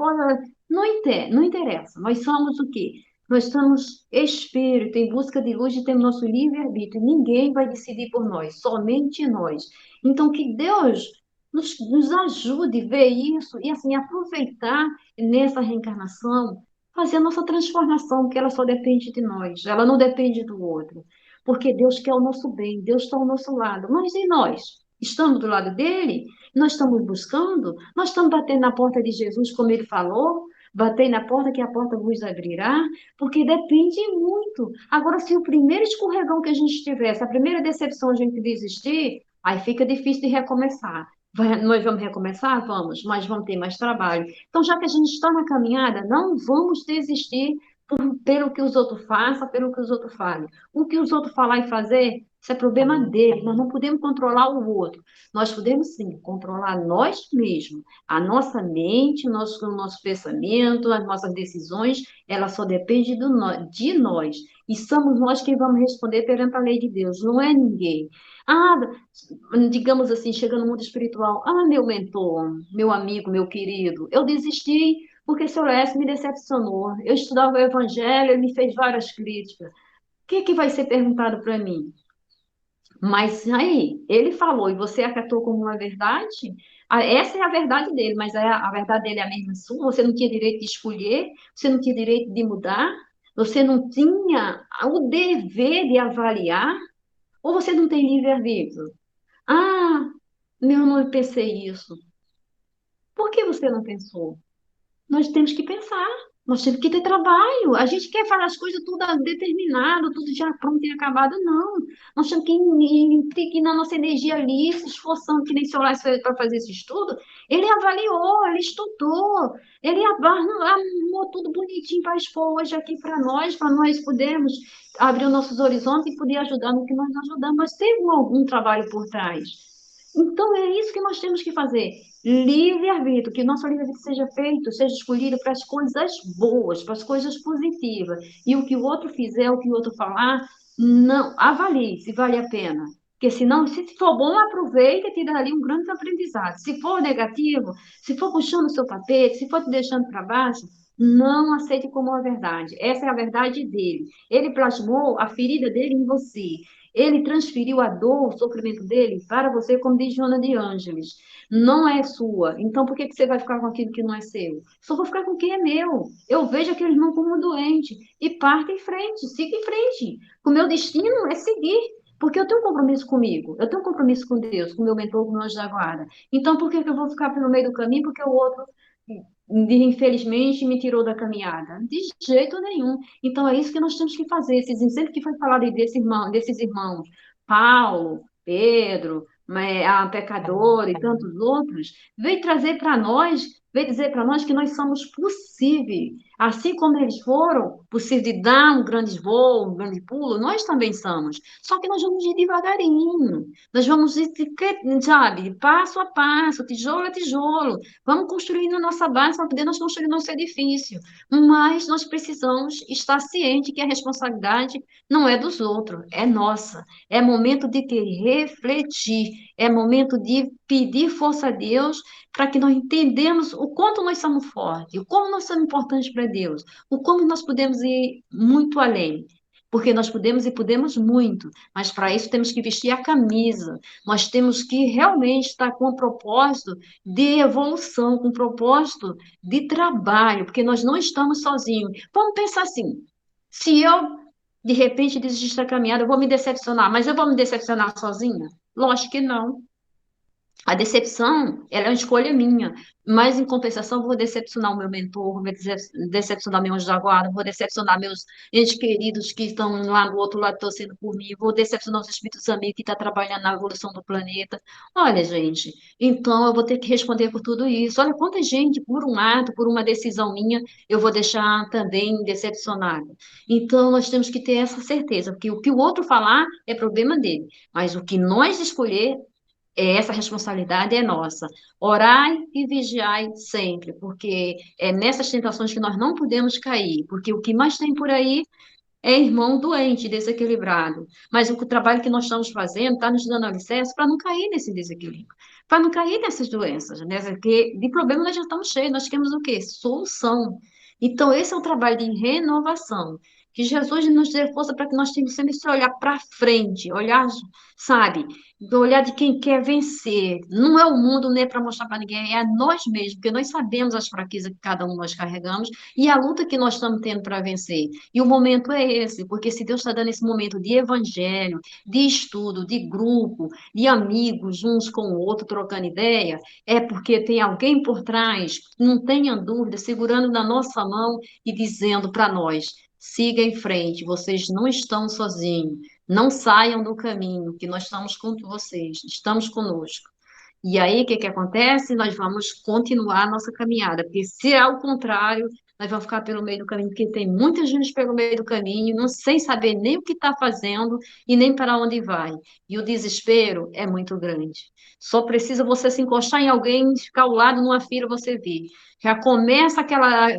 Speaker 3: não interessa. Nós somos o quê? Nós somos espírito em busca de luz e temos nosso livre-arbítrio. Ninguém vai decidir por nós, somente nós. Então, que Deus nos ajude a ver isso e, assim, aproveitar nessa reencarnação, fazer a nossa transformação, que ela só depende de nós, ela não depende do outro. Porque Deus quer o nosso bem, Deus está ao nosso lado. Mas e nós? Estamos do lado dele? Nós estamos buscando? Nós estamos batendo na porta de Jesus, como ele falou? Batei na porta que a porta vos abrirá, porque depende muito. Agora, se o primeiro escorregão que a gente tivesse, a primeira decepção a gente desistir, aí fica difícil de recomeçar. Nós vamos recomeçar? Vamos, mas vamos ter mais trabalho. Então, já que a gente está na caminhada, não vamos desistir pelo que os outros façam, pelo que os outros falem. O que os outros falar e fazer, isso é problema deles. Nós não podemos controlar o outro. Nós podemos, sim, controlar nós mesmos. A nossa mente, o nosso pensamento, as nossas decisões, ela só depende de nós. E somos nós quem vamos responder perante a lei de Deus, não é ninguém. Ah, digamos assim, chega no mundo espiritual, meu mentor, meu amigo, meu querido, eu desisti porque seu Lécio me decepcionou. Eu estudava o evangelho, ele me fez várias críticas. O que vai ser perguntado para mim? Mas aí, ele falou e você acatou como uma verdade? Essa é a verdade dele, mas a verdade dele é a mesma sua? Você não tinha direito de escolher? Você não tinha direito de mudar? Você não tinha o dever de avaliar? Ou você não tem livre-arbítrio? Ah, eu não pensei isso. Por que você não pensou? Nós temos que pensar, nós temos que ter trabalho. A gente quer fazer as coisas tudo determinado, tudo já pronto e acabado, não. Nós temos que ir na nossa energia ali, se esforçando, que nem seu Lázaro fez para fazer esse estudo. Ele avaliou, ele estudou, ele arrumou tudo bonitinho para expor hoje aqui para nós podermos abrir os nossos horizontes e poder ajudar no que nós ajudamos. Mas teve algum trabalho por trás. Então, é isso que nós temos que fazer. Livre-arbítrio, que nosso livre-arbítrio seja feito, seja escolhido para as coisas boas, para as coisas positivas. E o que o outro fizer, o que o outro falar, não avalie se vale a pena. Porque senão, se for bom, aproveita e tira ali um grande aprendizado. Se for negativo, se for puxando o seu tapete, se for te deixando para baixo, não aceite como uma verdade. Essa é a verdade dele. Ele plasmou a ferida dele em você. Ele transferiu a dor, o sofrimento dele para você, como diz Joana de Ângeles. Não é sua. Então, por que que você vai ficar com aquilo que não é seu? Só vou ficar com o que é meu. Eu vejo aquele irmão como um doente e parta em frente, siga em frente. O meu destino é seguir. Porque eu tenho um compromisso comigo, eu tenho um compromisso com Deus, com o meu mentor, com o meu anjo da guarda. Então, por que que eu vou ficar pelo meio do caminho? Porque o outro, infelizmente, me tirou da caminhada. De jeito nenhum. Então, é isso que nós temos que fazer. Esses exemplos que foi falado aí desses irmãos, Paulo, Pedro, a pecador e tantos outros, veio trazer para nós, veio dizer para nós que nós somos possíveis. Assim como eles foram possíveis de dar um grande voo, um grande pulo, nós também somos. Só que nós vamos ir devagarinho. Nós vamos ir, sabe, passo a passo, tijolo a tijolo. Vamos construindo a nossa base para poder nós construir nosso edifício. Mas nós precisamos estar ciente que a responsabilidade não é dos outros, é nossa. É momento de que refletir, é momento de pedir força a Deus para que nós entendamos o quanto nós somos fortes, o como nós somos importantes para Deus, o como nós podemos ir muito além. Porque nós podemos e podemos muito, mas para isso temos que vestir a camisa. Nós temos que realmente estar com um propósito de evolução, com um propósito de trabalho, porque nós não estamos sozinhos. Vamos pensar assim: se eu de repente desistir da caminhada, eu vou me decepcionar, mas eu vou me decepcionar sozinha? Lógico que não. A decepção, ela é uma escolha minha, mas em compensação vou decepcionar o meu mentor, vou decepcionar meu anjo da guarda, vou decepcionar meus entes queridos que estão lá do outro lado torcendo por mim, vou decepcionar os espíritos amigos que estão trabalhando na evolução do planeta. Olha, gente, então eu vou ter que responder por tudo isso. Olha quanta gente, por um ato, por uma decisão minha, eu vou deixar também decepcionada. Então nós temos que ter essa certeza, porque o que o outro falar é problema dele, mas o que nós escolher essa responsabilidade é nossa. Orai e vigiai sempre, porque é nessas tentações que nós não podemos cair, porque o que mais tem por aí é irmão doente, desequilibrado. Mas o trabalho que nós estamos fazendo está nos dando alicerce para não cair nesse desequilíbrio, para não cair nessas doenças, né? Porque de problema nós já estamos cheios, nós queremos o quê? Solução. Então, esse é um trabalho de renovação. Que Jesus nos dê força para que nós tenhamos sempre esse olhar para frente, olhar, sabe, do olhar de quem quer vencer. Não é o mundo, nem é para mostrar para ninguém, é a nós mesmos, porque nós sabemos as fraquezas que cada um de nós carregamos e a luta que nós estamos tendo para vencer. E o momento é esse, porque se Deus está dando esse momento de evangelho, de estudo, de grupo, de amigos, uns com o outro, trocando ideia, é porque tem alguém por trás, não tenha dúvida, segurando na nossa mão e dizendo para nós: siga em frente, vocês não estão sozinhos, não saiam do caminho, que nós estamos com vocês, estamos conosco. E aí, o que que acontece? Nós vamos continuar a nossa caminhada, porque se é ao contrário, nós vamos ficar pelo meio do caminho, porque tem muita gente pelo meio do caminho, não sem saber nem o que está fazendo e nem para onde vai. E o desespero é muito grande. Só precisa você se encostar em alguém, ficar ao lado numa fila, você vê. Já começa aquela,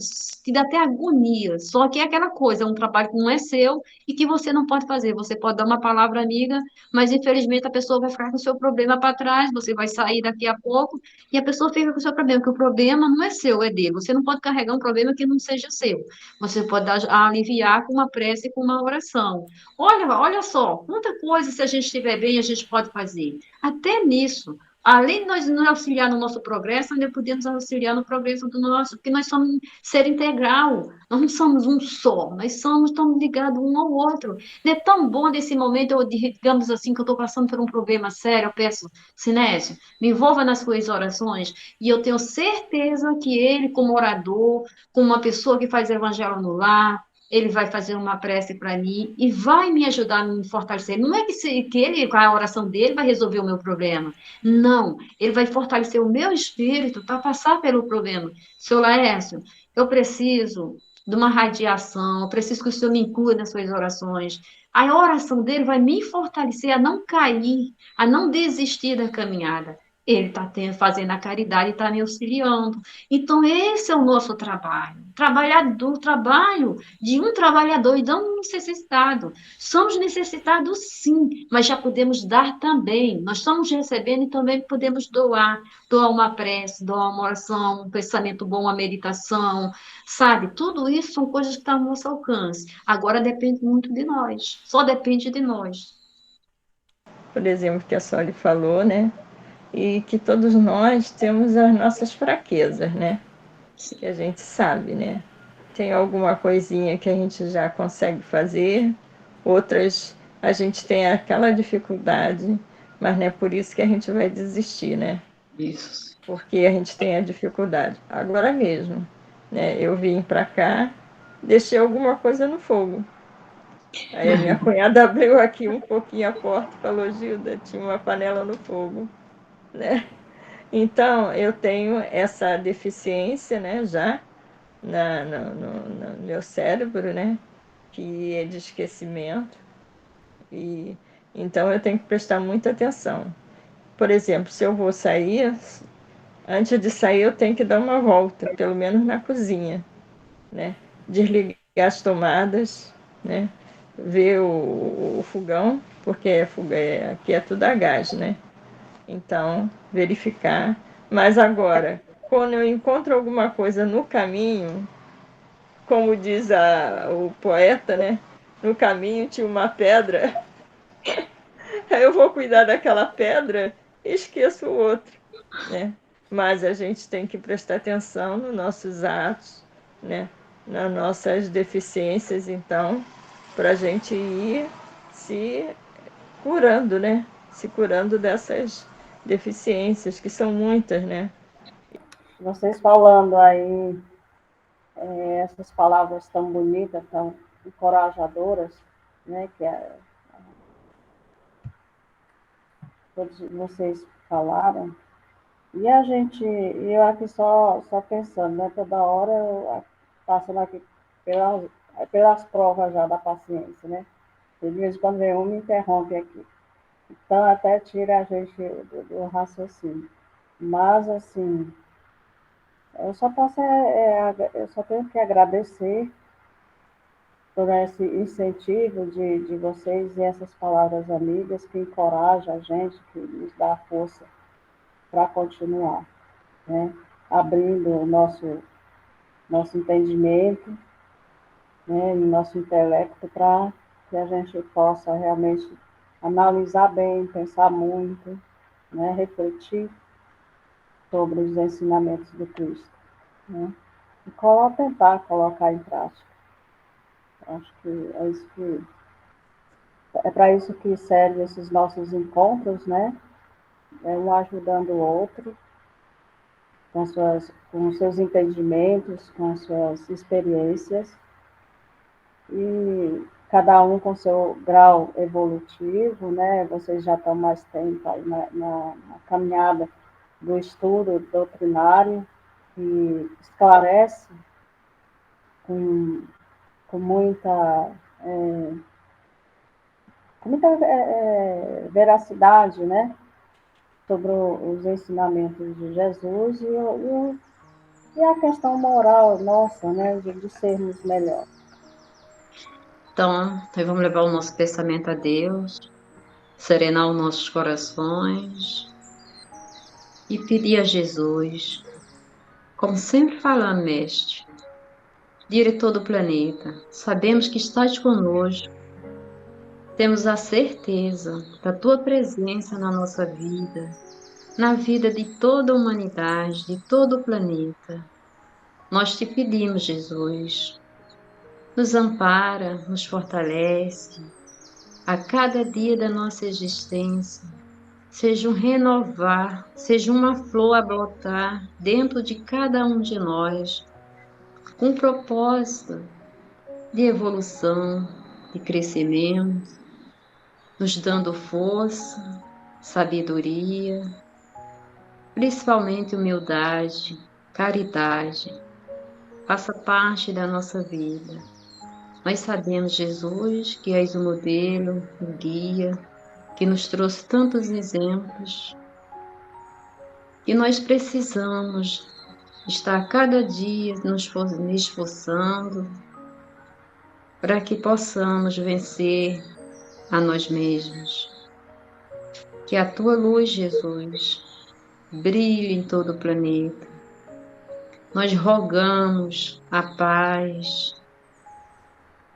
Speaker 3: que dá até agonia. Só que é aquela coisa, é um trabalho que não é seu e que você não pode fazer. Você pode dar uma palavra amiga, mas infelizmente a pessoa vai ficar com o seu problema para trás, você vai sair daqui a pouco e a pessoa fica com o seu problema, porque o problema não é seu, é dele. Você não pode carregar um problema que não seja seu. Você pode aliviar com uma prece e com uma oração. Olha só, quanta coisa se a gente estiver bem, a gente pode fazer. Até nisso. Além de nós nos auxiliar no nosso progresso, ainda podemos auxiliar no progresso do nosso, porque nós somos ser integral, nós não somos um só, nós somos, estamos ligados um ao outro. É tão bom nesse momento, eu, digamos assim, que eu estou passando por um problema sério, eu peço, Sinésio, me envolva nas suas orações, e eu tenho certeza que ele, como orador, como uma pessoa que faz evangelho no lar, ele vai fazer uma prece para mim e vai me ajudar a me fortalecer. Não é que, que ele, com a oração dele, vai resolver o meu problema. Não, ele vai fortalecer o meu espírito para passar pelo problema. Seu Laércio, eu preciso de uma radiação, eu preciso que o Senhor me inclua nas suas orações. A oração dele vai me fortalecer a não cair, a não desistir da caminhada. Ele está fazendo a caridade e está me auxiliando. Então, esse é o nosso trabalho. Trabalhar do trabalho de um trabalhador e não um necessitado. Somos necessitados, sim, mas já podemos dar também. Nós estamos recebendo e também podemos doar. Doar uma prece, doar uma oração, um pensamento bom, uma meditação, sabe? Tudo isso são coisas que estão ao nosso alcance. Agora depende muito de nós. Só depende de nós.
Speaker 4: Por exemplo, que a Soli falou, né? E que todos nós temos as nossas fraquezas, né? Que a gente sabe, né? Tem alguma coisinha que a gente já consegue fazer, outras a gente tem aquela dificuldade, mas não é por isso que a gente vai desistir, né?
Speaker 3: Isso.
Speaker 4: Porque a gente tem a dificuldade. Agora mesmo, né? Eu vim para cá, deixei alguma coisa no fogo. Aí a minha cunhada abriu aqui um pouquinho a porta e falou: Gilda, tinha uma panela no fogo, né? Então, eu tenho essa deficiência, né, já no meu cérebro, né, que é de esquecimento, e então eu tenho que prestar muita atenção. Por exemplo, se eu vou sair, antes de sair eu tenho que dar uma volta, pelo menos na cozinha, né, desligar as tomadas, né, ver o fogão, porque aqui é tudo a gás, né, então verificar. Mas agora, quando eu encontro alguma coisa no caminho, como diz o poeta, né? No caminho tinha uma pedra, aí eu vou cuidar daquela pedra e esqueço o outro, né? Mas a gente tem que prestar atenção nos nossos atos, né? Nas nossas deficiências, então, para a gente ir se curando, né? Se curando dessas deficiências, que são muitas, né?
Speaker 5: Vocês falando aí essas palavras tão bonitas, tão encorajadoras, né, que todos vocês falaram, e a gente, eu aqui só pensando, né, toda hora eu passando aqui pelas provas já da paciência, né, de vez em quando vem um me interrompe aqui, então até tira a gente do raciocínio, mas assim, eu só tenho que agradecer por esse incentivo de vocês e essas palavras amigas que encorajam a gente, que nos dá força para continuar, né? Abrindo o nosso entendimento né, no nosso intelecto, para que a gente possa realmente analisar bem, pensar muito, né, refletir sobre os ensinamentos do Cristo, né, e tentar colocar em prática. Acho que é isso que é para isso que servem esses nossos encontros, né? Um ajudando o outro com os seus entendimentos, com as suas experiências, e cada um com seu grau evolutivo, né? Vocês já estão mais tempo aí na caminhada do estudo doutrinário, que esclarece com, com muita, veracidade, né? Sobre os ensinamentos de Jesus e a questão moral nossa, né? De sermos melhores.
Speaker 3: Então, nós vamos levar o nosso pensamento a Deus, serenar os nossos corações e pedir a Jesus, como sempre falamos, Mestre, diretor do planeta, sabemos que estás conosco, temos a certeza da tua presença na nossa vida, na vida de toda a humanidade, de todo o planeta. Nós te pedimos, Jesus, nos ampara, nos fortalece, a cada dia da nossa existência, seja um renovar, seja uma flor a brotar dentro de cada um de nós, com um propósito de evolução, de crescimento, nos dando força, sabedoria, principalmente humildade, caridade, faça parte da nossa vida. Nós sabemos, Jesus, que és o modelo, o guia, que nos trouxe tantos exemplos, e nós precisamos estar a cada dia nos esforçando para que possamos vencer a nós mesmos. Que a tua luz, Jesus, brilhe em todo o planeta. Nós rogamos a paz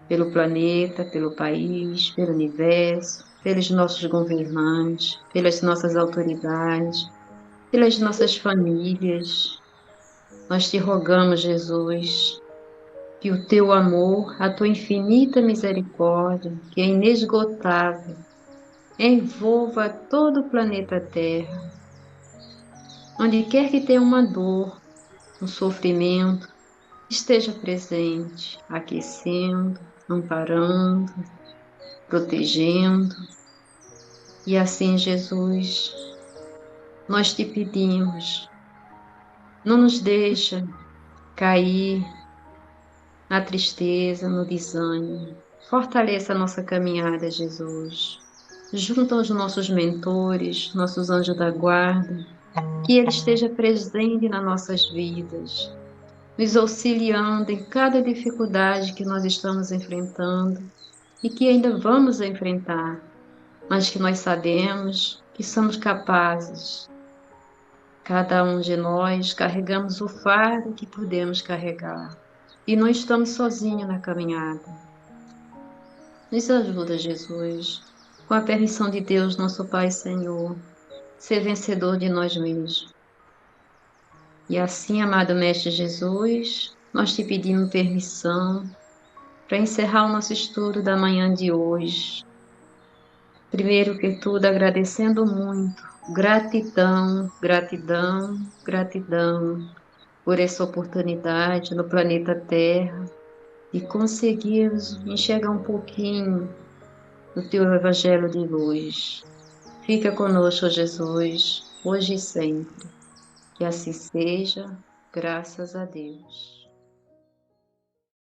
Speaker 3: pelo planeta, pelo país, pelo universo, pelos nossos governantes, pelas nossas autoridades, pelas nossas famílias. Nós te rogamos, Jesus, que o teu amor, a tua infinita misericórdia, que é inesgotável, envolva todo o planeta Terra. Onde quer que tenha uma dor, um sofrimento, esteja presente, aquecendo, amparando, protegendo. E assim, Jesus, nós te pedimos, não nos deixa cair na tristeza, no desânimo. Fortaleça a nossa caminhada, Jesus. Junto aos nossos mentores, nossos anjos da guarda, que Ele esteja presente nas nossas vidas, nos auxiliando em cada dificuldade que nós estamos enfrentando e que ainda vamos enfrentar, mas que nós sabemos que somos capazes. Cada um de nós carregamos o fardo que podemos carregar e não estamos sozinhos na caminhada. Nos ajuda, Jesus, com a permissão de Deus, nosso Pai e Senhor, ser vencedor de nós mesmos. E assim, amado Mestre Jesus, nós te pedimos permissão para encerrar o nosso estudo da manhã de hoje. Primeiro que tudo, agradecendo muito, gratidão, gratidão, gratidão por essa oportunidade no planeta Terra de conseguirmos enxergar um pouquinho do teu Evangelho de luz. Fica conosco, Jesus, hoje e sempre. Que assim seja, graças a Deus.